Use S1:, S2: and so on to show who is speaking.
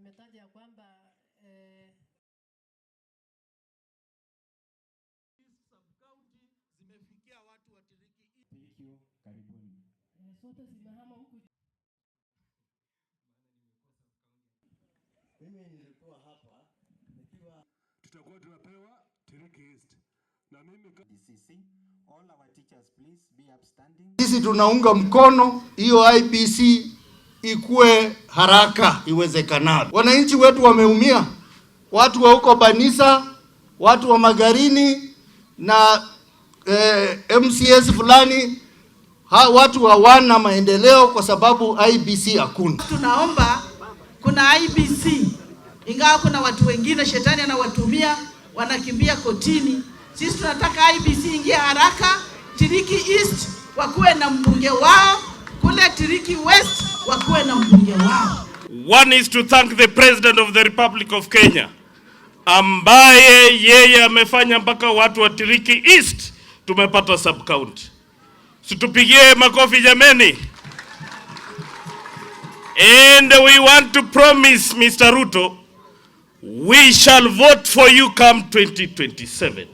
S1: ametaja kwamba
S2: sub-county zimefikia watu wa Tiriki.
S3: Thank you, karibuni.
S1: Sote zimehama huku.
S4: Mimi nilikuwa hapa nikiwa
S5: tutakuwa tunapewa Tiriki East. Na mimi
S3: IEBC, all our teachers please be upstanding.
S4: Sisi tunaunga mkono hiyo IEBC ikue haraka iwezekanavyo. Wananchi wetu wameumia, watu wa huko Banisa, watu wa Magarini na MCS fulani, watu hawana maendeleo kwa sababu IEBC hakuna.
S6: Tunaomba kuna IEBC, ingawa kuna watu wengine shetani anawatumia wanakimbia kotini. Sisi tunataka IEBC ingie haraka. Tiriki East wakuwe na mbunge wao, kule Tiriki West wakuwe na mbunge wao.
S7: One is to thank the President of the Republic of Kenya, ambaye yeye amefanya mpaka watu wa Tiriki East tumepata sub county. Situpigie makofi jameni. And we want to promise Mr. Ruto, we shall vote for you come 2027.